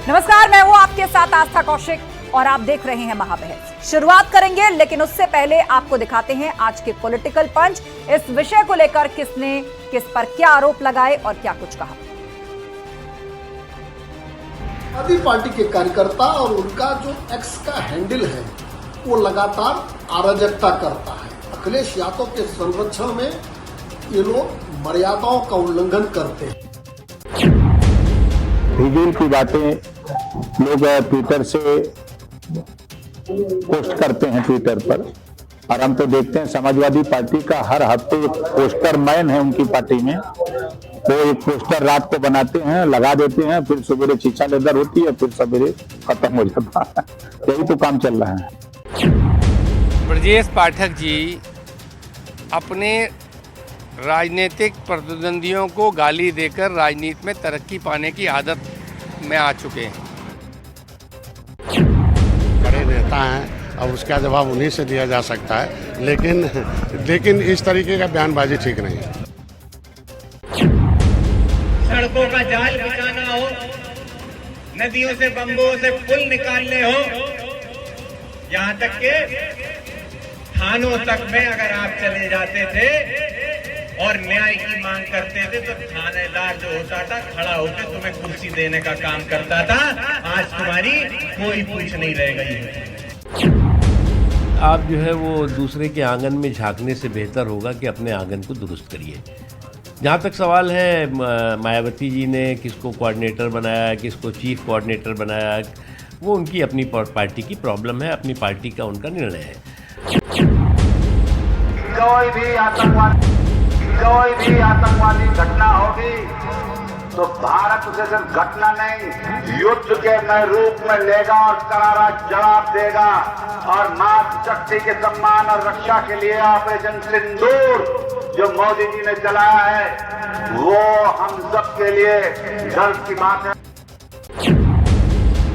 नमस्कार, मैं हूं आपके साथ आस्था कौशिक और आप देख रहे हैं महाबहस। शुरुआत करेंगे, लेकिन उससे पहले आपको दिखाते हैं आज के पॉलिटिकल पंच। इस विषय को लेकर किसने किस पर क्या आरोप लगाए और क्या कुछ कहा। आदि पार्टी के कार्यकर्ता और उनका जो एक्स का हैंडल है वो लगातार अराजकता करता है। अखिलेश यादव के संरक्षण में ये लोग मर्यादाओं का उल्लंघन करते हैं। फिजूल की बातें लोग ट्विटर से पोस्ट करते हैं ट्विटर पर, और हम तो देखते हैं समाजवादी पार्टी का हर हफ्ते एक पोस्टर मैन है उनकी पार्टी में। वो एक पोस्टर रात को बनाते हैं, लगा देते हैं, फिर सवेरे छीछा लेदर होती है, फिर सवेरे खत्म हो जाता है। यही तो काम चल रहा है। ब्रजेश पाठक जी अपने राजनीतिक प्रतिद्वंदियों को गाली देकर राजनीति में तरक्की पाने की आदत में आ चुके हैं। बड़े नेता हैं और उसका जवाब उन्हीं से दिया जा सकता है, लेकिन इस तरीके का बयानबाजी ठीक नहीं है। सड़कों का जाल बिछाना हो, नदियों से बंबों से पुल निकालने हो, यहाँ तक के थानों तक में अगर आप चले जाते थे और न्याय की मांग करते थे तो थानेदार जो होता था खड़ा होकर तुम्हें कुर्सी देने का काम करता था। आज तुम्हारी कोई पूछ नहीं रह गई है। आप जो है वो दूसरे के आंगन में झांकने से बेहतर होगा कि अपने आंगन को दुरुस्त करिए। जहाँ तक सवाल है मायावती जी ने किसको कोऑर्डिनेटर बनाया, किसको चीफ कोऑर्डिनेटर बनाया, वो उनकी अपनी पार्टी की प्रॉब्लम है, अपनी पार्टी का उनका निर्णय है। कोई भी आतंकवादी घटना होगी तो भारत उसे सिर्फ घटना नहीं, युद्ध के नए रूप में लेगा और करारा जवाब देगा। और मातृशक्ति के सम्मान और रक्षा के लिए ऑपरेशन सिंदूर जो मोदी जी ने चलाया है वो हम सब के लिए गर्व की बात है।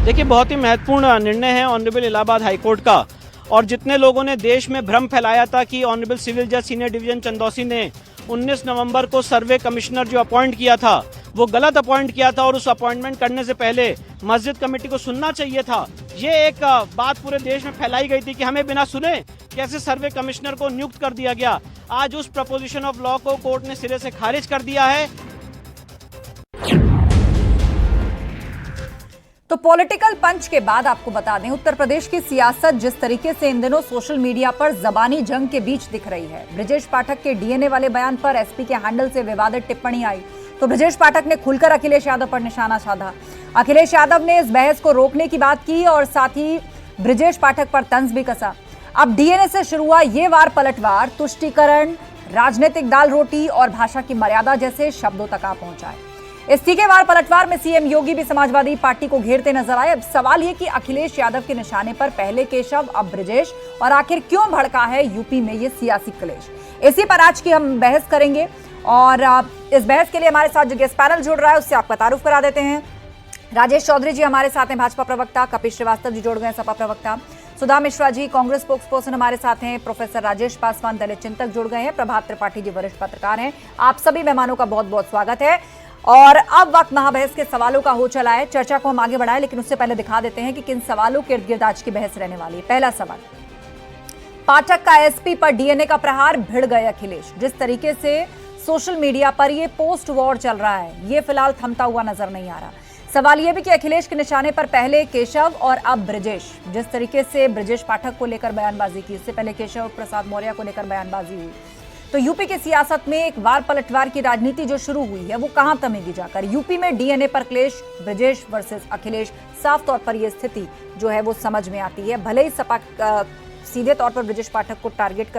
देखिए, बहुत ही महत्वपूर्ण निर्णय है ऑनरेबल इलाहाबाद हाईकोर्ट का। और जितने लोगों ने देश में भ्रम फैलाया था कि ऑनरेबल सिविल जज सीनियर डिवीजन चंदौसी ने 19 नवंबर को सर्वे कमिश्नर जो अपॉइंट किया था वो गलत अपॉइंट किया था और उस अपॉइंटमेंट करने से पहले मस्जिद कमेटी को सुनना चाहिए था, ये एक बात पूरे देश में फैलाई गई थी कि हमें बिना सुने कैसे सर्वे कमिश्नर को नियुक्त कर दिया गया। आज उस प्रपोजिशन ऑफ लॉ को कोर्ट ने सिरे से खारिज कर दिया है। तो पॉलिटिकल पंच के बाद आपको बता दें, उत्तर प्रदेश की सियासत जिस तरीके से इन दिनों सोशल मीडिया पर जबानी जंग के बीच दिख रही है। ब्रजेश पाठक के डीएनए वाले बयान पर एसपी के हैंडल से विवादित टिप्पणी आई तो ब्रजेश पाठक ने खुलकर अखिलेश यादव पर निशाना साधा। अखिलेश यादव ने इस बहस को रोकने की बात की और साथ ही ब्रजेश पाठक पर तंज भी कसा। अब डीएनए से शुरू हुआ ये वार पलटवार तुष्टीकरण, राजनीतिक दाल रोटी और भाषा की मर्यादा जैसे शब्दों तक आ पहुंचा है। इस तीखे वार पलटवार में सीएम योगी भी समाजवादी पार्टी को घेरते नजर आए। अब सवाल ये कि अखिलेश यादव के निशाने पर पहले केशव अब ब्रजेश, और आखिर क्यों भड़का है यूपी में ये सियासी क्लेश। इसी पर आज की हम बहस करेंगे और इस बहस के लिए हमारे साथ जो गेस्ट पैनल जुड़ रहा है उससे आपका तारुफ करा देते हैं। राजेश चौधरी जी हमारे साथ हैं, भाजपा प्रवक्ता। कपिल श्रीवास्तव जी जुड़ गए, सपा प्रवक्ता। सुधा मिश्रा जी कांग्रेस स्पोक्स पर्सन हमारे साथ हैं। प्रोफेसर राजेश पासवान दलित चिंतक जुड़ गए हैं। प्रभात त्रिपाठी जी वरिष्ठ पत्रकार हैं। आप सभी मेहमानों का बहुत बहुत स्वागत है। और अब वक्त महाबहस के सवालों का हो चला है। चर्चा को हम आगे बढ़ाएं, लेकिन उससे पहले दिखा देते हैं कि किन सवालों के इर्द गिर्द आज की बहस रहने वाली है। पहला सवाल, पाठक का एसपी पर डीएनए का प्रहार, भिड़ गए अखिलेश। जिस तरीके से सोशल मीडिया पर ये पोस्ट वॉर चल रहा है ये फिलहाल थमता हुआ नजर नहीं आ रहा। सवाल यह भी कि अखिलेश के निशाने पर पहले केशव और अब ब्रजेश। जिस तरीके से ब्रजेश पाठक को लेकर बयानबाजी की, इससे पहले केशव प्रसाद मौर्य को लेकर बयानबाजी हुई, तो यूपी की सियासत में एक वार पलटवार की राजनीति जो शुरू हुई है वो कहां थमेगी जाकर। यूपी में डीएनए पर क्लेश, ब्रजेश वर्सेस अखिलेश, साफ तौर पर यह स्थिति जो है वो समझ में आती है। भले ही सपा सीधे तौर पर ब्रजेश पाठक को टारगेट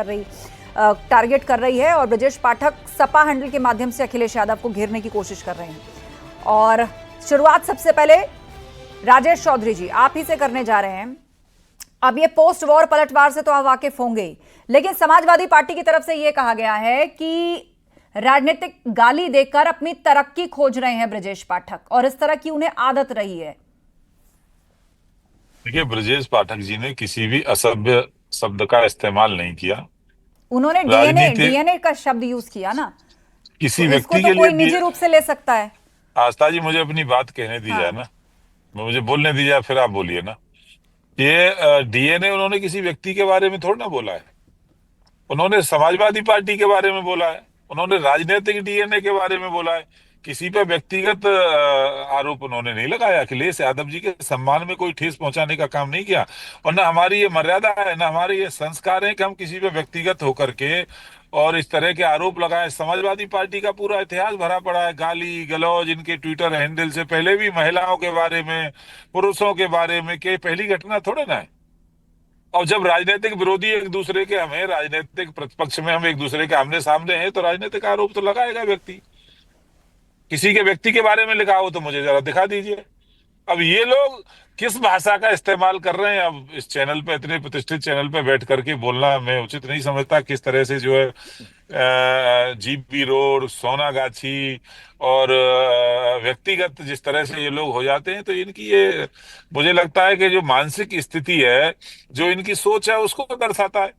कर रही है और ब्रजेश पाठक सपा हैंडल के माध्यम से अखिलेश यादव को घेरने की कोशिश कर रहे हैं। और शुरुआत सबसे पहले राजेश चौधरी जी आप ही से करने जा रहे हैं। अब ये पोस्ट वॉर पलटवार से तो आप वाकिफ होंगे ही, लेकिन समाजवादी पार्टी की तरफ से यह कहा गया है कि राजनीतिक गाली देकर अपनी तरक्की खोज रहे हैं ब्रजेश पाठक और इस तरह की उन्हें आदत रही है। देखिए, ब्रजेश पाठक जी ने किसी भी असभ्य शब्द का इस्तेमाल नहीं किया। उन्होंने डीएनए का शब्द यूज किया ना, किसी तो व्यक्ति इसको के तो कोई लिए निजी रूप से ले सकता है। आस्था जी मुझे अपनी बात कहने दी जाए ना। मुझे बोलने दीजिए, फिर आप बोलिए ना। ये डीएनए उन्होंने किसी व्यक्ति के बारे में थोड़ा ना बोला है, उन्होंने समाजवादी पार्टी के बारे में बोला है, उन्होंने राजनीतिक डीएनए के बारे में बोला है। किसी पे व्यक्तिगत आरोप उन्होंने नहीं लगाया। अखिलेश यादव जी के सम्मान में कोई ठेस पहुंचाने का काम नहीं किया। और ना हमारी ये मर्यादा है, ना हमारे ये संस्कार है कि हम किसी पे व्यक्तिगत होकर के और इस तरह के आरोप लगाएं। समाजवादी पार्टी का पूरा इतिहास भरा पड़ा है गाली गलौज इनके ट्विटर हैंडल से। पहले भी महिलाओं के बारे में, पुरुषों के बारे में के पहली घटना थोड़े ना है। और जब राजनीतिक विरोधी एक दूसरे के, हमें राजनीतिक प्रतिपक्ष में हम एक दूसरे के आमने सामने हैं, तो राजनीतिक आरोप तो लगाएगा व्यक्ति। किसी के व्यक्ति के बारे में लिखा हो तो मुझे जरा दिखा दीजिए। अब ये लोग किस भाषा का इस्तेमाल कर रहे हैं, अब इस चैनल पे, इतने प्रतिष्ठित चैनल पे बैठ करके बोलना मैं उचित नहीं समझता। किस तरह से जो है जीबी रोड, सोनागाछी और व्यक्तिगत जिस तरह से ये लोग हो जाते हैं, तो इनकी ये, मुझे लगता है कि जो मानसिक स्थिति है, जो इनकी सोच है, उसको दर्शाता है।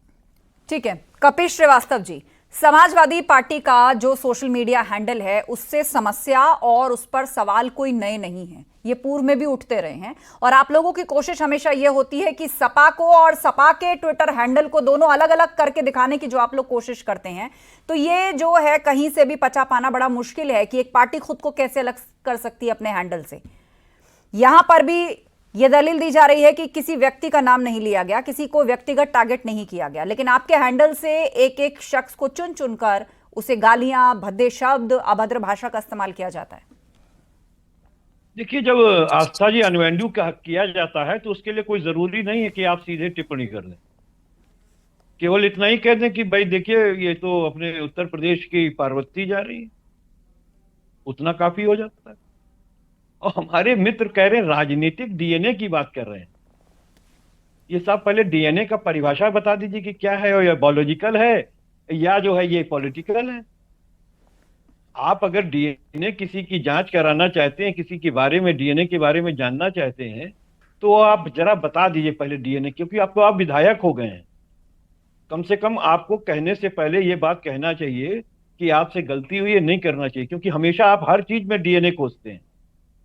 ठीक है, कपिल श्रीवास्तव जी, समाजवादी पार्टी का जो सोशल मीडिया हैंडल है उससे समस्या और उस पर सवाल कोई नए नहीं है, ये पूर्व में भी उठते रहे हैं। और आप लोगों की कोशिश हमेशा ये होती है कि सपा को और सपा के ट्विटर हैंडल को दोनों अलग अलग करके दिखाने की जो आप लोग कोशिश करते हैं, तो ये जो है कहीं से भी पचा पाना बड़ा मुश्किल है कि एक पार्टी खुद को कैसे अलग कर सकती है अपने हैंडल से। यहां पर भी यह दलील दी जा रही है कि किसी व्यक्ति का नाम नहीं लिया गया, किसी को व्यक्तिगत टारगेट नहीं किया गया, लेकिन आपके हैंडल से एक एक शख्स को चुन चुनकर उसे गालियां, भद्दे शब्द, अभद्र भाषा का इस्तेमाल किया जाता है। देखिए, जब आस्था जी अनुवेंडू का किया जाता है तो उसके लिए कोई जरूरी नहीं है कि आप सीधे टिप्पणी कर दें। केवल इतना ही कह दें कि भाई देखिए ये तो अपने उत्तर प्रदेश की पार्वती जा रही है, उतना काफी हो जाता है। और हमारे मित्र कह रहे हैं राजनीतिक डीएनए की बात कर रहे हैं। ये साहब पहले डीएनए का परिभाषा बता दीजिए कि क्या है, और ये बायोलॉजिकल है या जो है ये पॉलिटिकल है। आप अगर डीएनए किसी की जांच कराना चाहते हैं, किसी के बारे में डीएनए के बारे में जानना चाहते हैं, तो आप जरा बता दीजिए पहले डीएनए, क्योंकि आप विधायक हो गए हैं। कम से कम आपको कहने से पहले ये बात कहना चाहिए कि आपसे गलती हुई है, नहीं करना चाहिए, क्योंकि हमेशा आप हर चीज में डीएनए खोजते हैं।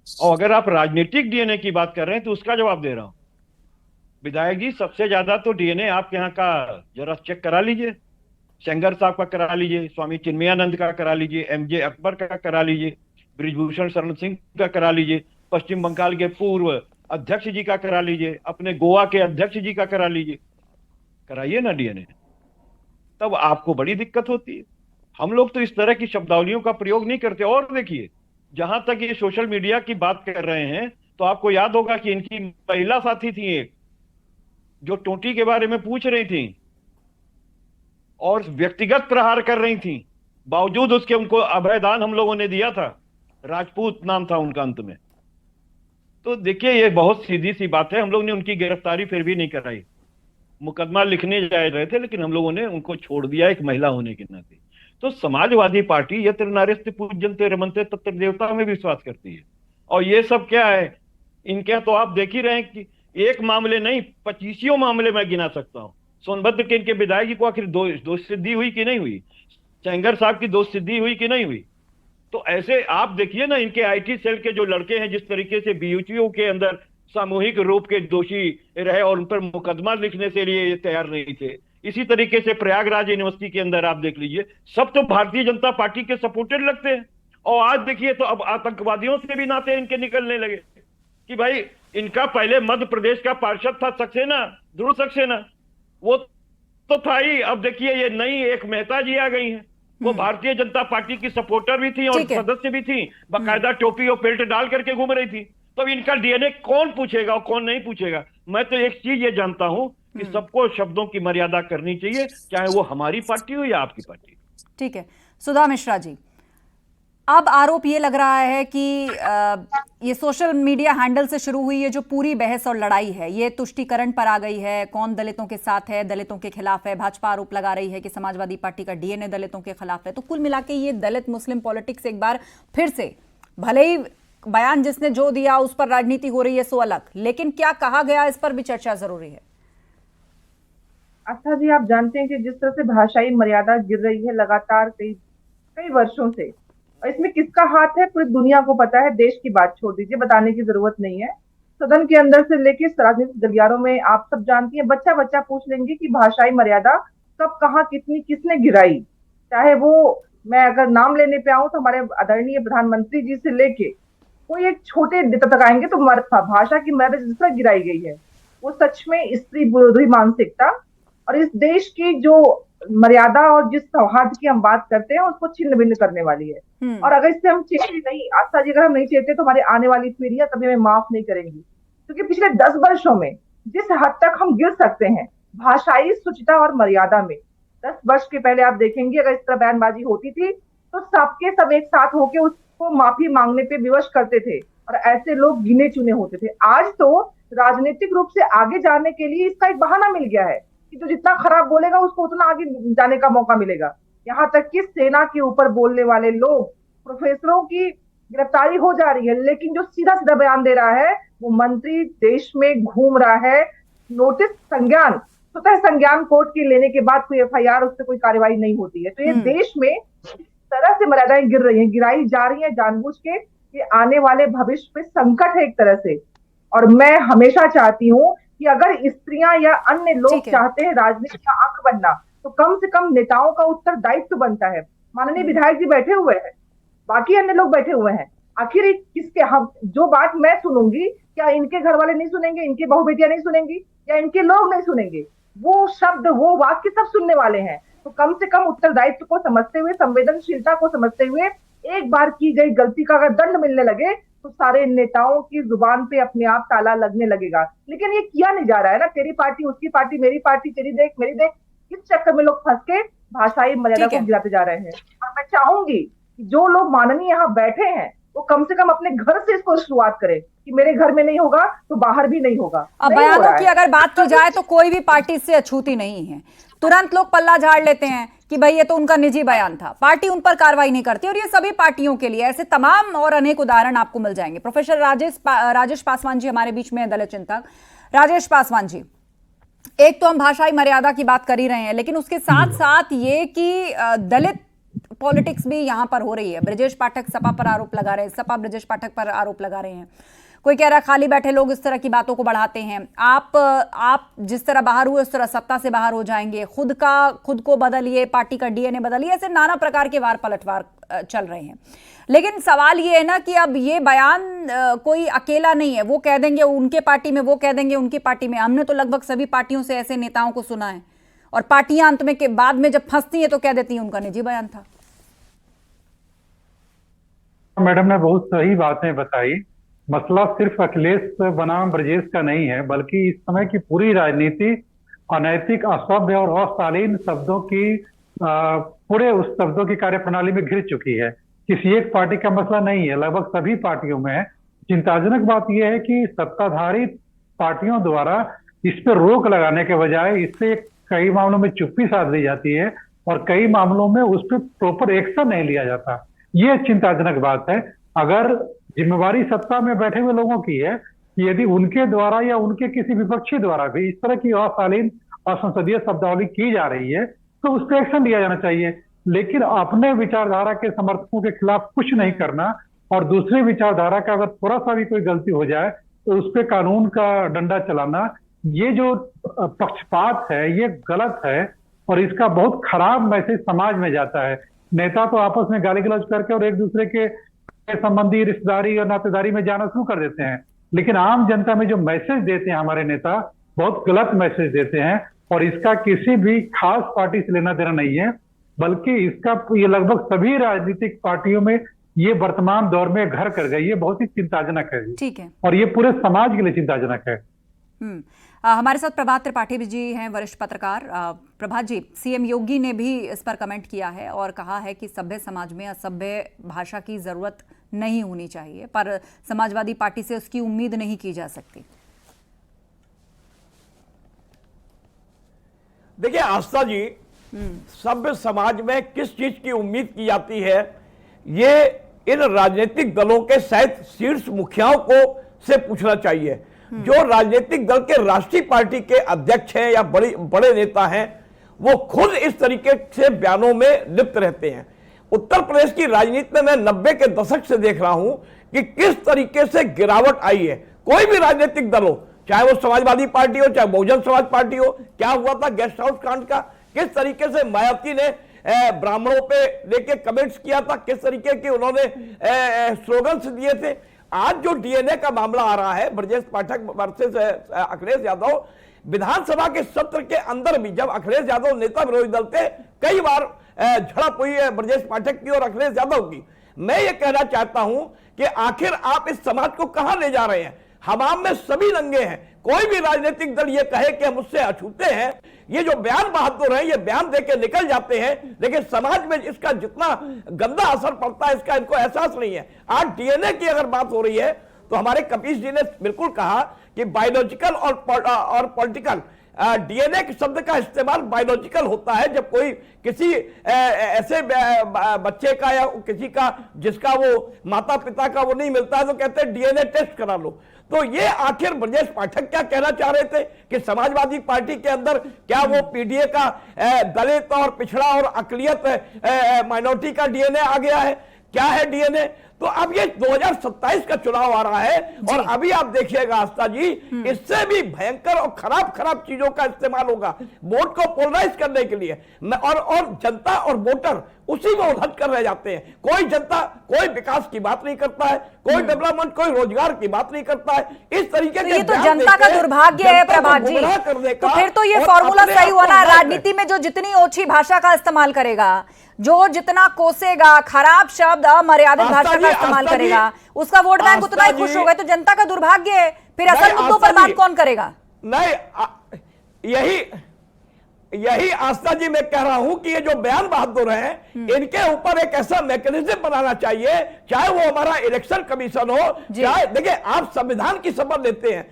और अगर आप राजनीतिक डीएनए की बात कर रहे हैं तो उसका जवाब दे रहा हूं। विधायक जी, सबसे ज्यादा तो डीएनए आपके यहाँ का जरा चेक करा लीजिए। सेंगर साहब का करा लीजिए, स्वामी चिन्मयानंद का करा लीजिए, एमजे अकबर का करा लीजिए, ब्रिजभूषण शरण सिंह का करा लीजिए, पश्चिम बंगाल के पूर्व अध्यक्ष जी का करा लीजिए, अपने गोवा के अध्यक्ष जी का करा लीजिए। कराइए ना डीएनए, तब आपको बड़ी दिक्कत होती है। हम लोग तो इस तरह की शब्दावलियों का प्रयोग नहीं करते। और देखिए, जहां तक ये सोशल मीडिया की बात कर रहे हैं, तो आपको याद होगा कि इनकी महिला साथी थी एक, जो टोटी के बारे में पूछ रही थी और व्यक्तिगत प्रहार कर रही थी, बावजूद उसके उनको अभयदान हम लोगों ने दिया था। राजपूत नाम था उनका अंत में। तो देखिए, ये बहुत सीधी सी बात है। हम लोग ने उनकी गिरफ्तारी फिर भी नहीं कराई। मुकदमा लिखने जा रहे थे, लेकिन हम लोगों ने उनको छोड़ दिया एक महिला होने के नाते। तो समाजवादी पार्टी यत्र नार्यस्ते पूज्यन्ते रमन्ते तत्र देवता में विश्वास करती है। और ये सब क्या है इनके, तो आप देख ही रहे हैं कि एक मामले नहीं, 25 मामले मैं गिना सकता हूं। सोनभद्र के इनके विधायक को आखिर दोष सिद्धि हुई कि नहीं हुई, सेंगर साहब की दोष सिद्धि हुई कि नहीं हुई। तो ऐसे आप देखिए ना, इनके आईटी सेल के जो लड़के हैं, जिस तरीके से बीयूटीओ के अंदर सामूहिक रूप के दोषी रहे और उन पर मुकदमा लिखने के लिए तैयार नहीं थे। इसी तरीके से प्रयागराज यूनिवर्सिटी के अंदर आप देख लीजिए, सब तो भारतीय जनता पार्टी के सपोर्टेड लगते हैं। और आज देखिए तो अब आतंकवादियों से भी नाते इनके निकलने लगे कि भाई इनका पहले मध्य प्रदेश का पार्षद था सक्सेना, ध्रुव सक्सेना, वो तो था ही। अब देखिए ये नई एक मेहता जी आ गई हैं, वो भारतीय जनता पार्टी की सपोर्टर भी थी और सदस्य भी थी, बाकायदा टोपी और बेल्ट डाल करके घूम रही थी। तो इनका डीएनए कौन पूछेगा और कौन नहीं पूछेगा। मैं तो एक चीज ये जानता हूं कि सबको शब्दों की मर्यादा करनी चाहिए, चाहे वो हमारी पार्टी हो या आपकी पार्टी। ठीक है, सुधा मिश्रा जी, अब आरोप ये लग रहा है कि ये सोशल मीडिया हैंडल से शुरू हुई ये जो पूरी बहस और लड़ाई है, ये तुष्टीकरण पर आ गई है। कौन दलितों के साथ है, दलितों के खिलाफ है। भाजपा आरोप लगा रही है कि समाजवादी पार्टी का डीएनए दलितों के खिलाफ है। तो कुल मिला के ये दलित मुस्लिम पॉलिटिक्स एक बार फिर से, भले ही बयान जिसने जो दिया उस पर राजनीति हो रही है सो अलग, लेकिन क्या कहा गया इस पर भी चर्चा जरूरी है। आस्था जी, आप जानते हैं कि जिस तरह से भाषाई मर्यादा गिर रही है लगातार कई वर्षों से, और इसमें किसका हाथ है पूरी दुनिया को पता है। देश की बात छोड़ दीजिए, बताने की जरूरत नहीं है। सदन के अंदर से लेके राजनीतिक गलियारों में आप सब जानती हैं, बच्चा बच्चा पूछ लेंगे कि भाषाई मर्यादा कब कहाँ कितनी किसने गिराई। चाहे वो, मैं अगर नाम लेने पे आऊं तो हमारे आदरणीय प्रधानमंत्री जी से लेके कोई एक छोटे नेता तक आएंगे तो भाषा की मर्यादा जिस तरह गिराई गई है वो सच में स्त्री विरोधी मानसिकता और इस देश की जो मर्यादा और जिस सौहार्द की हम बात करते हैं उसको छिन्न भिन्न करने वाली है। और अगर इससे हम चेते नहीं, आस्था जी, अगर हम नहीं चेते तो हमारी आने वाली पीढ़ियां कभी हमें माफ नहीं करेंगी, क्योंकि पिछले 10 वर्षों में जिस हद तक हम गिर सकते हैं भाषाई शुचिता और मर्यादा में, 10 वर्ष के पहले आप देखेंगे अगर इस तरह बयानबाजी होती थी तो सबके सब एक साथ होके उसको माफी मांगने पे विवश करते थे और ऐसे लोग गिने चुने होते थे। आज तो राजनीतिक रूप से आगे जाने के लिए इसका एक बहाना मिल गया है कि जो जितना खराब बोलेगा उसको उतना आगे जाने का मौका मिलेगा। यहाँ तक कि सेना के ऊपर बोलने वाले लोग, प्रोफेसरों की गिरफ्तारी हो जा रही है, लेकिन जो सीधा सीधा बयान दे रहा है वो मंत्री देश में घूम रहा है, नोटिस संज्ञान, स्वतः संज्ञान कोर्ट के लेने के बाद कोई एफआईआर, उससे कोई कार्रवाई नहीं होती है। तो ये देश में इस तरह से मर्यादाएं गिर रही हैं, गिराई जा रही है जानबूझ के, कि आने वाले भविष्य पे संकट है एक तरह से। और मैं हमेशा चाहती हूँ कि अगर स्त्रियां या अन्य लोग चाहते हैं राजनीति का अंग बनना तो कम से कम नेताओं का उत्तरदायित्व बनता है। माननीय विधायक जी बैठे हुए हैं, बाकी अन्य लोग बैठे हुए हैं, आखिर किसके, हम जो बात मैं सुनूंगी क्या इनके घर वाले नहीं सुनेंगे, इनके बहू बेटियां नहीं सुनेंगी, या इनके लोग नहीं सुनेंगे? वो शब्द, वो वाक्य सब सुनने वाले हैं। तो कम से कम उत्तरदायित्व को समझते हुए, संवेदनशीलता को समझते हुए, एक बार की गई गलती का अगर दंड मिलने लगे तो सारे नेताओं की जुबान पे अपने आप ताला लगने लगेगा। लेकिन ये किया नहीं जा रहा है ना, तेरी पार्टी, उसकी पार्टी, मेरी पार्टी, तेरी देख मेरी देख, इस चक्कर में लोग फंस के भाषाई मर्यादा को गिराते जा रहे हैं। और मैं चाहूंगी कि जो लोग माननीय यहाँ बैठे हैं वो कम से कम अपने घर से इसको शुरुआत करें कि मेरे घर में नहीं होगा तो बाहर भी नहीं होगा। अब बयानों की अगर बात की जाए तो कोई भी पार्टी इससे अछूती नहीं है, तुरंत लोग पल्ला झाड़ लेते हैं कि भाई ये तो उनका निजी बयान था, पार्टी उन पर कार्रवाई नहीं करती। और ये सभी पार्टियों के लिए ऐसे तमाम और अनेक उदाहरण आपको मिल जाएंगे। प्रोफेसर राजेश पासवान जी हमारे बीच में, दलित चिंतक राजेश पासवान जी, एक तो हम भाषाई मर्यादा की बात कर ही रहे हैं, लेकिन उसके साथ साथ ये कि दलित पॉलिटिक्स भी यहां पर हो रही है। ब्रजेश पाठक सपा पर आरोप लगा रहे हैं, सपा ब्रजेश पाठक पर आरोप लगा रहे हैं, कोई कह रहा है खाली बैठे लोग इस तरह की बातों को बढ़ाते हैं, आप जिस तरह बाहर हुए उस तरह सत्ता से बाहर हो जाएंगे, खुद को बदलिए, पार्टी का डीएनए बदलिए, ऐसे नाना प्रकार के वार पलटवार चल रहे हैं। लेकिन सवाल ये है ना कि अब ये बयान कोई अकेला नहीं है, वो कह देंगे उनके पार्टी में, वो कह देंगे उनकी पार्टी में। हमने तो लगभग सभी पार्टियों से ऐसे नेताओं को सुना है, और पार्टियां अंत में के बाद में जब फंसती हैं तो कह देती हैं उनका निजी बयान था। मैडम ने बहुत सही बातें बताई। मसला सिर्फ अखिलेश बनाम ब्रजेश का नहीं है, बल्कि इस समय की पूरी राजनीति अनैतिक, असभ्य और अशालीन शब्दों की पूरे उस शब्दों की कार्यप्रणाली में घिर चुकी है। किसी एक पार्टी का मसला नहीं है, लगभग सभी पार्टियों में है। चिंताजनक बात यह है कि सत्ताधारी पार्टियों द्वारा इस पर रोक लगाने के बजाय इससे कई मामलों में चुप्पी साध ली जाती है और कई मामलों में उस पर प्रॉपर एक्शन नहीं लिया जाता। ये चिंताजनक बात है। अगर जिम्मेवारी सत्ता में बैठे हुए लोगों की है, यदि उनके द्वारा या उनके किसी विपक्षी द्वारा भी इस तरह की अशालीन असंसदीय शब्दावली की जा रही है तो उस पर एक्शन लिया जाना चाहिए। लेकिन अपने विचारधारा के समर्थकों के खिलाफ कुछ नहीं करना और दूसरी विचारधारा का अगर थोड़ा सा भी कोई गलती हो जाए तो उस पर कानून का डंडा चलाना, ये जो पक्षपात है ये गलत है और इसका बहुत खराब मैसेज समाज में जाता है। नेता तो आपस में गाली गलौज करके और एक दूसरे के संबंधी, रिश्तेदारी और नातेदारी में जाना शुरू कर देते हैं, लेकिन आम जनता में जो मैसेज देते हैं हमारे नेता बहुत गलत मैसेज देते हैं और इसका किसी भी खास पार्टी से लेना देना नहीं है, बल्कि इसका ये लगभग सभी राजनीतिक पार्टियों में ये वर्तमान दौर में घर कर गई है। बहुत ही चिंताजनक है। ठीक है, और ये पूरे समाज के लिए चिंताजनक है। हमारे साथ प्रभात त्रिपाठी जी हैं, वरिष्ठ पत्रकार। प्रभात जी, सीएम योगी ने भी इस पर कमेंट किया है और कहा है कि सभ्य समाज में असभ्य भाषा की जरूरत नहीं होनी चाहिए, पर समाजवादी पार्टी से उसकी उम्मीद नहीं की जा सकती। देखिए आस्था जी, सभ्य समाज में किस चीज की उम्मीद की जाती है, ये इन राजनीतिक दलों के शायद शीर्ष मुखियाओं को से पूछना चाहिए। जो राजनीतिक दल के राष्ट्रीय पार्टी के अध्यक्ष हैं या बड़े नेता हैं, वो खुद इस तरीके से बयानों में लिप्त रहते हैं। उत्तर प्रदेश की राजनीति में मैं 90 के दशक से देख रहा हूं कि किस तरीके से गिरावट आई है। कोई भी राजनीतिक दल हो, चाहे वो समाजवादी पार्टी हो, चाहे बहुजन समाज पार्टी हो। क्या हुआ था गेस्ट हाउस कांड का, किस तरीके से मायावती ने ब्राह्मणों पे लेके कमेंट्स किया था, किस तरीके के उन्होंने स्लोगन्स दिए थे। आज जो डीएनए का मामला आ रहा है, ब्रजेश पाठक वर्सेस अखिलेश यादव, विधानसभा के सत्र के अंदर भी जब अखिलेश यादव नेता विरोधी दल थे, कई बार झड़प हुई है ब्रजेश पाठक की और अखिलेश यादव की। मैं ये कहना चाहता हूं कि आखिर आप इस समाज को कहां ले जा रहे हैं? हमाम में सभी नंगे हैं। कोई भी राजनीतिक दल ये कहे कि हम उससे अछूते हैं, ये जो बयान बहादुर है, ये बयान देके निकल जाते हैं, लेकिन समाज में इसका जितना गंदा असर पड़ता है इसका इनको एहसास नहीं है। आज डीएनए की अगर बात हो रही है तो हमारे कपीश जी ने बिल्कुल कहा कि बायोलॉजिकल और पॉलिटिकल, डीएनए के शब्द का इस्तेमाल बायोलॉजिकल होता है जब कोई किसी ऐसे बच्चे का या किसी का जिसका वो माता पिता का वो नहीं मिलता है तो कहते हैं डीएनए टेस्ट करा लो। तो ये आखिर ब्रजेश पाठक क्या कहना चाह रहे थे कि समाजवादी पार्टी के अंदर क्या वो पीडीए का दलित और पिछड़ा और अकलियत माइनॉरिटी का डीएनए आ गया है? क्या है डीएनए? तो अब ये 2027 का चुनाव आ रहा है और अभी आप देखिएगा आस्था जी, इससे भी भयंकर और खराब चीजों का इस्तेमाल होगा वोट को पोलराइज करने के लिए। और जनता और वोटर उसी में उलझ कर रह जाते हैं। कोई जनता कोई विकास की बात नहीं करता है, कोई डेवलपमेंट, कोई रोजगार की बात नहीं करता है। इस तरीके के ये तो जनता का दुर्भाग्य है प्रभात जी। तो फिर तो ये फॉर्मूला सही हुआ ना, राजनीति में जो जितनी ओछी भाषा का इस्तेमाल करेगा, जो जितना कोसेगा, खराब शब्द, अमर्यादित भाषा का इस्तेमाल करेगा, उसका वोट बैंक उतना ही खुश होगा। तो जनता का दुर्भाग्य है, फिर असल मुद्दों पर बात कौन करेगा? नहीं, यही आस्था जी मैं कह रहा हूं कि ये जो बयान बहादुर हैं, इनके ऊपर एक ऐसा मैकेनिज्म बनाना चाहिए, चाहे वो हमारा इलेक्शन कमीशन हो, चाहे देखिए आप संविधान की शपथ लेते हैं,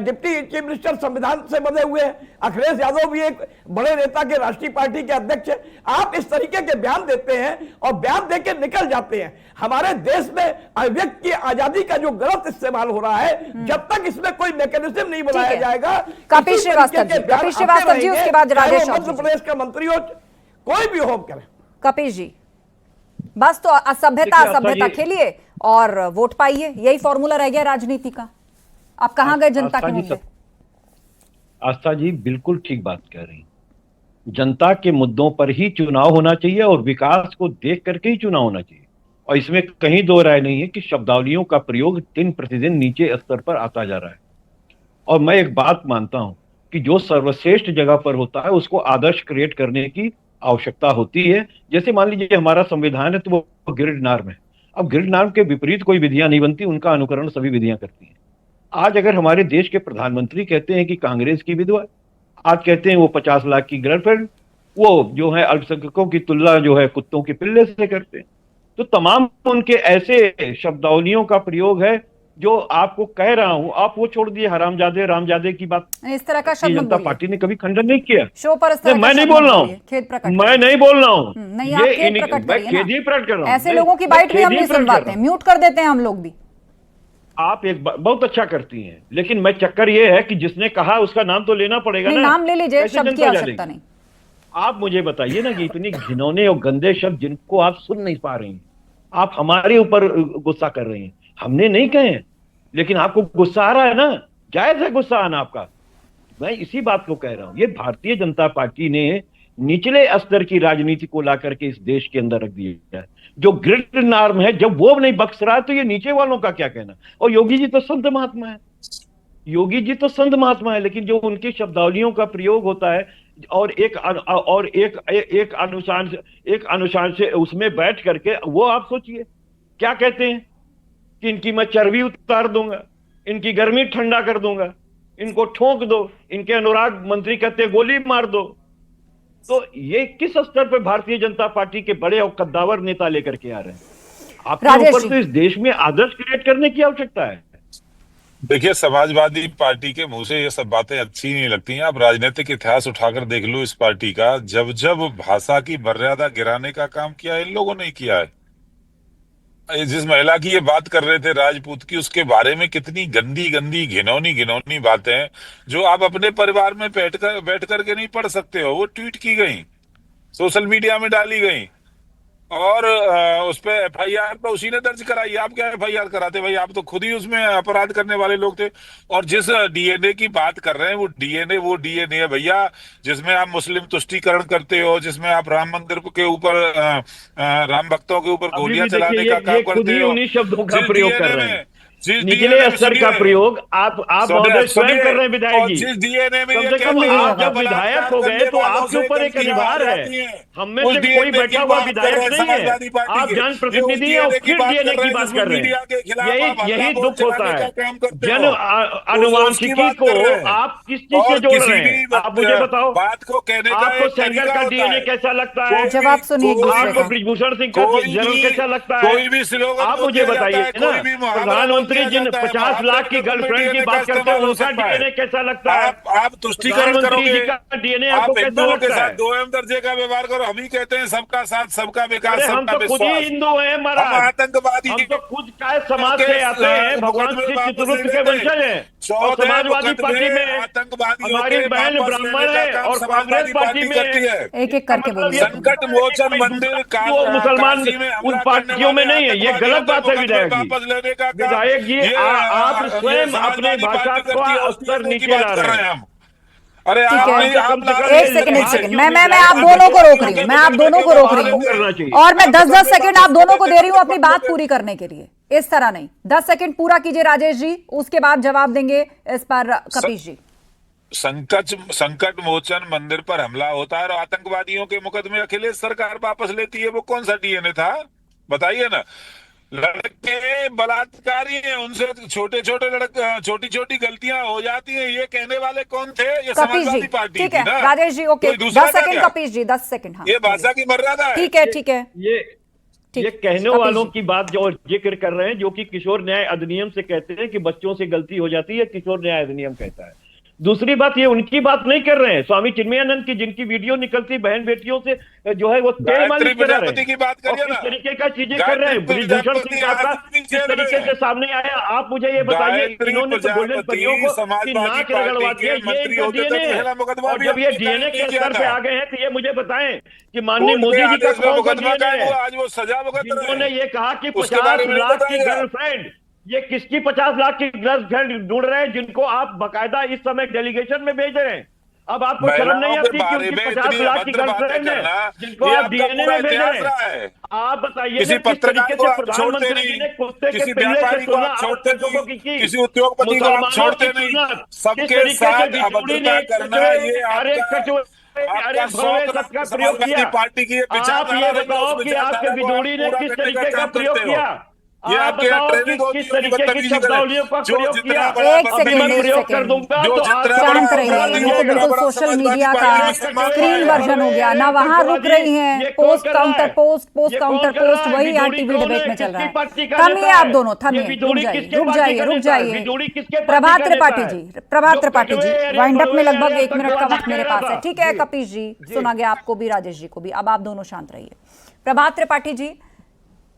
डिप्टी चीफ मिनिस्टर संविधान से बने हुए हैं, अखिलेश यादव भी एक बड़े नेता के राष्ट्रीय पार्टी के अध्यक्ष है। आप इस तरीके के बयान देते हैं और बयान देके निकल जाते हैं। हमारे देश में अभिव्यक्ति की आजादी का जो गलत इस्तेमाल हो रहा है, जब तक इसमें कोई मैकेनिज्म नहीं बनाया जाएगा, कपिल श्रीवास्तव जी, उसके बाद मध्य प्रदेश का मंत्री हो, कोई भी हो करे। कपिश जी, बस तो असभ्यता खेलिए और वोट पाइए, यही फॉर्मूला रह गया राजनीति का। आप कहां गए जनता के मुद्दे? आस्था जी बिल्कुल ठीक बात कह रही। जनता के मुद्दों पर ही चुनाव होना चाहिए और विकास को देख करके ही चुनाव होना चाहिए। और इसमें कहीं दो राय नहीं है कि शब्दावलियों का प्रयोग दिन प्रतिदिन नीचे स्तर पर आता जा रहा है। और मैं एक बात मानता हूं कि जो सर्वश्रेष्ठ जगह पर होता है उसको आदर्श क्रिएट करने की आवश्यकता होती है। जैसे मान लीजिए हमारा संविधान है तो वो ग्रिड नॉर्म है। अब ग्रिड नॉर्म के विपरीत कोई विधियां नहीं बनती, उनका अनुकरण सभी विधियां करती हैं। आज अगर हमारे देश के प्रधानमंत्री कहते हैं कि कांग्रेस की विधवा, आज कहते हैं वो 50 लाख की गर्लफ्रेंड, वो जो है अल्पसंख्यकों की तुलना जो है कुत्तों के पिल्ले से करते हैं, तो तमाम उनके ऐसे शब्दावलियों का प्रयोग है जो आपको कह रहा हूं। आप वो छोड़ दिए रामजादे की बात, इस तरह का शब्द जनता पार्टी ने कभी खंडन नहीं किया। शो पर मैं नहीं बोल रहा हूँ, मैं नहीं बोल रहा हूँ, मैं खेद ही प्रकट कर रहा हूँ। ऐसे लोगों की बाइट भी हम नहीं सुनवाते हैं, म्यूट कर देते हैं हम लोग भी। आप एक बहुत अच्छा करती हैं, लेकिन मैं चक्कर ये है कि जिसने कहा उसका नाम तो लेना पड़ेगा ना। नाम ले लीजिए, शब्द की आवश्यकता नहीं। आप मुझे बताइए ना कि इतनी घिनौने और गंदे शब्द जिनको आप सुन नहीं पा रहे हैं, आप हमारे ऊपर गुस्सा कर रहे हैं। हमने नहीं कहे, लेकिन आपको गुस्सा आ रहा है ना, जायज है गुस्सा आना आपका। मैं इसी बात को कह रहा हूं, ये भारतीय जनता पार्टी ने निचले स्तर की राजनीति को ला करके इस देश के अंदर रख दिया है। जो ग्रिड नॉर्म है जब वो नहीं बख्श रहा है तो ये नीचे वालों का क्या कहना। और योगी जी तो संत महात्मा है, लेकिन जो उनकी शब्दावलियों का प्रयोग होता है और एक अनुशासन से उसमें बैठ करके, वो आप सोचिए क्या कहते हैं कि इनकी मैं चर्बी उतार दूंगा, इनकी गर्मी ठंडा कर दूंगा, इनको ठोक दो, इनके अनुराग मंत्री कहते गोली मार दो। तो ये किस स्तर पर भारतीय जनता पार्टी के बड़े और कद्दावर नेता लेकर के आ रहे हैं? आपके ऊपर तो इस देश में आदर्श क्रिएट करने की आवश्यकता है। देखिए, समाजवादी पार्टी के मुंह से ये सब बातें अच्छी नहीं लगती हैं। आप राजनीतिक इतिहास उठाकर देख लो इस पार्टी का, जब जब भाषा की मर्यादा गिराने का काम किया इन लोगों ने किया है। जिस महिला की ये बात कर रहे थे राजपूत की, उसके बारे में कितनी गंदी गंदी घिनौनी बातें हैं जो आप अपने परिवार में बैठ करके नहीं पढ़ सकते हो। वो ट्वीट की गई, सोशल मीडिया में डाली गई। और उस पे FIR तो उसी ने दर्ज कराई। आप क्या FIR कराते भाई? आप तो खुद ही उसमें अपराध करने वाले लोग थे। और जिस DNA की बात कर रहे हैं वो DNA है भैया, जिसमें आप मुस्लिम तुष्टीकरण करते हो, जिसमें आप राम मंदिर के ऊपर राम भक्तों के ऊपर गोलियां चलाने का काम करते हो। उन्हीं शब्दों का जिस प्रयोग कर DNA रहे हैं, जिस निचले DNA में स्तर का सुनिए, प्रयोग आप महोदय स्वयं कर रहे हैं विधायक और जी। जिस DNA में कम ये से कम कहते हैं आप जब विधायक हो गए तो आपके ऊपर एक अधिभार है। हम में से कोई बैठा हुआ विधायक नहीं है, आप जनप्रतिनिधि हैं और फिर DNA की बात कर रहे हैं। यही दुख होता है। जन अनुवांशिकी को आप किस चीज से जोड़ रहे हैं? आप मुझे बताओ, बात को कहने का आपको एक सेंगर तरीका का होता DNA है। कैसा लगता है? जवाब सुनिए एक दूसरे आपको का। ब्रिजभूषण सिंह का जनरल कैसा लगता है? कोई भी स्लोगन आप बोल मुझे दिया जाता बताइए है, ना, कोई भी मुहावरा बोल प्रधानमंत्री दिया जिन जाता है, 50 लाख की मुहावरे में गर्लफ्रेंड की DNA बात का करते हैं इस्तेमाल हो उनका सकता है। DNA कैसा लगता है? आप तुष्टीकरण प्रधानमंत्री जी करोगे, का DNA आपको आप कैसा हिंदुओं के लगता साथ है? 2M दर्जे का व्यवहार करो। हम ही कहते हैं सबका साथ, सबका विकास, अरे हम सबका तो खुद ही विश्वास। हिंदू हैं हम महाराज, आतंकवादी हम तो खुद काय समाज से आते हैं, भगवान श्री चित्रगुप्त के वंशज हैं और समाजवादी पार्टी में हमारी बहन ब्राह्मण है और कांग्रेस पार्टी में एक एक करके बोलिए। संकट मोचन मंदिर वो मुसलमान काशी में उन पार्टियों में नहीं है। ये गलत बात है विधायक जी। वापस लेने का विधायक जी आप स्वयं अपने भाषा का स्तर नीचे ला रहे हैं। अरे ठीक आप है, एक सेकंड मैं आप दोनों को रोक रही हूँ, मैं आप दोनों को रोक रही हूँ और मैं 10-10 सेकंड आप दोनों को दे रही हूँ अपनी बात पूरी करने के लिए। इस तरह नहीं, 10 सेकंड पूरा कीजिए राजेश जी, उसके बाद जवाब देंगे इस पर कपीश जी। संकट मोचन मंदिर पर हमला होता है और आतंकवादियों के मुकदमे अखिलेश सरकार वापस लेती है। वो कौन सा DNA था बताइए ना? लड़के बलात्कारी हैं, उनसे छोटे छोटी गलतियां हो जाती हैं। ये कहने वाले कौन थे? ये समाजवादी पार्टी ठीक थी है ना। राजेश जी, ओके 10 सेकंड कपीश जी, 10 सेकंड। हाँ ये भाषा की मर्यादा है। ठीक है ये कहने वालों की बात जो जिक्र कर रहे हैं, जो कि किशोर न्याय अधिनियम से कहते हैं कि बच्चों से गलती हो जाती है, किशोर न्याय अधिनियम कहता है। दूसरी बात, ये उनकी बात नहीं कर रहे हैं, स्वामी चिन्मयानंद की जिनकी वीडियो निकलती बहन बेटियों से जो है वो तेल मालिश कर रहे हैं की बात करिए ना, किस तरीके का चीजें कर रहे हैं। ब्रिजभूषण सिंह का किस तरीके से सामने आया, आप मुझे ये बताइए। इन्होंने तो गोल्डन परियों को नाक रगड़वा दिया, ये इनका DNA है। और जब ये DNA के स्तर पे आ गए हैं तो ये मुझे बताएं कि माननीय मोदी जी का कौन सा DNA है? आज वो सजा भुगत रहे हैं। उन्होंने ये कहा कि 50 लाख की गर्लफ्रेंड, ये किसकी 50 लाख की गर्लफ्रेंड ढूंढ रहे हैं जिनको आप बकायदा इस समय डेलीगेशन में भेज रहे हैं? अब आपको शर्म नहीं आती कि उनकी 50 लाख की गर्लफ्रेंड है जिनको आप DNA में भेज रहे हैं? आप बताइए किसी पत्रकार को आप छोड़ते नहीं, किसी व्यापारी को आप छोड़ते नहीं, किसी उद्योगपति को आप छोड़ते नहीं, सबके साथ अभद्रता करना ये आपका शौक है। समाजवादी पार्टी की आप ये बताओ कि आपके बिजोड़ी ने किस तरीके का प्रयोग किया? ये आप आपके बताओ ट्रेनिंग कि किस तरीके की शब्दावलियों का प्रयोग किया? एक सेकंड शांत रहिए, ये तो बिल्कुल सोशल मीडिया का स्क्रीन वर्जन हो गया ना, वहां रुक रही हैं पोस्ट काउंटर पोस्ट वही यहाँ टीवी डिबेट में चल रहा है। थमिए आप दोनों, थमिए, रुक जाइए। प्रभात त्रिपाठी जी वाइंड अप में लगभग 1 मिनट का वक्त मेरे पास है। ठीक है कपीश जी, सुना गया आपको भी, राजेश जी को भी। अब आप दोनों शांत रहिए। प्रभात त्रिपाठी जी,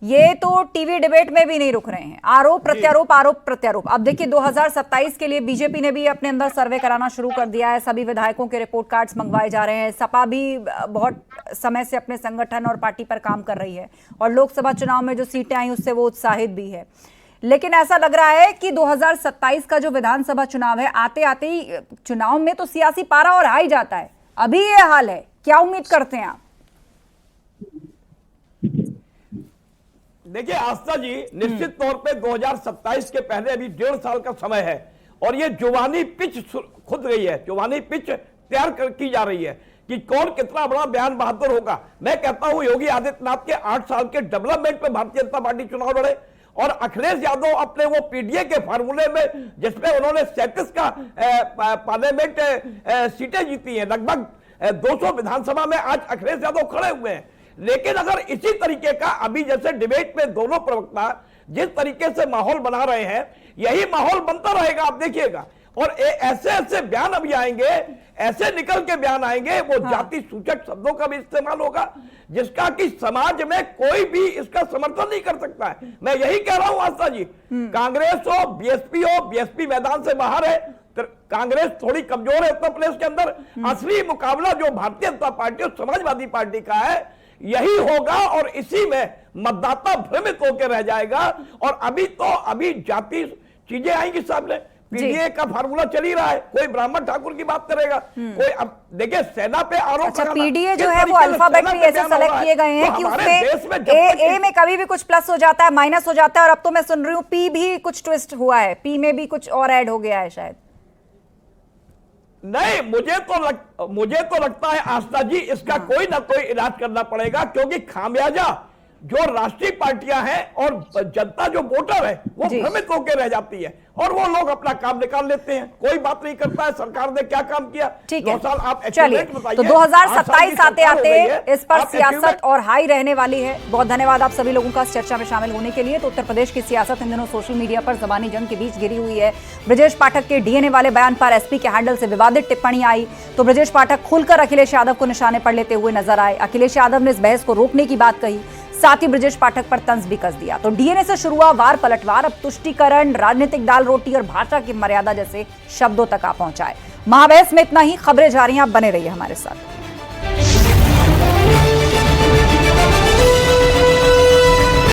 ये तो टीवी डिबेट में भी नहीं रुक रहे हैं, आरोप प्रत्यारोप। अब देखिए 2027 के लिए बीजेपी ने भी अपने अंदर सर्वे कराना शुरू कर दिया है, सभी विधायकों के रिपोर्ट कार्ड्स मंगवाए जा रहे हैं। सपा भी बहुत समय से अपने संगठन और पार्टी पर काम कर रही है और लोकसभा चुनाव में जो सीटें आई उससे वो उत्साहित भी है। लेकिन ऐसा लग रहा है कि 2027 का जो विधानसभा चुनाव है, आते आते ही चुनाव में तो सियासी पारा और आ ही जाता है। अभी ये हाल है, क्या उम्मीद करते हैं आप? देखिए आस्था जी, निश्चित तौर पे 2027 के पहले अभी 1.5 साल का समय है और ये जुबानी पिच खुद गई है, जुबानी पिच तैयार की जा रही है कि कौन कितना बड़ा बयान बहादुर होगा। मैं कहता हूं योगी आदित्यनाथ के 8 साल के डेवलपमेंट पे भारतीय जनता पार्टी चुनाव लड़े और अखिलेश यादव अपने वो पीडीए के फार्मूले में जिसमें उन्होंने 37 का पार्लियामेंट सीटें जीती हैं, लगभग 200 विधानसभा में आज अखिलेश यादव खड़े हुए हैं। लेकिन अगर इसी तरीके का अभी जैसे डिबेट में दोनों प्रवक्ता जिस तरीके से माहौल बना रहे हैं, यही माहौल बनता रहेगा, आप देखिएगा। और ऐसे बयान अभी आएंगे, ऐसे निकल के बयान आएंगे, वो जाति सूचक शब्दों का भी इस्तेमाल होगा जिसका कि समाज में कोई भी इसका समर्थन नहीं कर सकता है। मैं यही कह रहा हूं आस्था जी, कांग्रेस हो बीएसपी मैदान से बाहर है, कांग्रेस थोड़ी कमजोर है उत्तर प्रदेश के अंदर। असली मुकाबला जो भारतीय जनता पार्टी और समाजवादी पार्टी का है, यही होगा और इसी में मतदाता भ्रमित होकर रह जाएगा। और अभी जाति चीजें आएंगी सामने। पीडीए का फार्मूला चल ही रहा है, कोई ब्राह्मण ठाकुर की बात करेगा, कोई अब देखिए सेना पे आरोप। अच्छा, पीडीए जो है वो अल्फाबेट भी ऐसे सेलेक्ट किए गए हैं कि उसमें ए में कभी भी कुछ प्लस हो जाता है, माइनस हो जाता है, और अब तो मैं सुन रही हूँ पी भी कुछ ट्विस्ट हुआ है, पी में भी कुछ और ऐड हो गया है शायद। नहीं, मुझे तो लगता है आस्था जी इसका कोई ना कोई इलाज करना पड़ेगा, क्योंकि खामियाजा जो राष्ट्रीय पार्टियां हैं और जनता जो वोटर है वो भ्रमित होकर रह जाती है और वो लोग अपना काम निकाल लेते हैं, कोई बात नहीं करता है सरकार ने क्या काम किया। ठीक है, 2 साल आप चलिए तो 2027 आते आते इस पर सियासत और हाई रहने वाली है। बहुत धन्यवाद आप सभी लोगों का इस चर्चा में शामिल होने के लिए। तो उत्तर प्रदेश की सियासत इन दिनों सोशल मीडिया पर जबानी जंग के बीच घिरी हुई है। ब्रजेश पाठक के डीएनए वाले बयान पर एसपी के हैंडल से विवादित टिप्पणी आई तो ब्रजेश पाठक खुलकर अखिलेश यादव को निशाने पर लेते हुए नजर आए। अखिलेश यादव ने इस बहस को रोकने की बात कही, साथ ही ब्रजेश पाठक पर तंज भी कस दिया। तो डीएनए से शुरू हुआ वार पलटवार अब तुष्टीकरण, राजनीतिक दाल रोटी और भाषा की मर्यादा जैसे शब्दों तक आ पहुंचा है। महाबहस में इतना ही। खबरें जा रही हैं, आप बने रहिए हमारे साथ।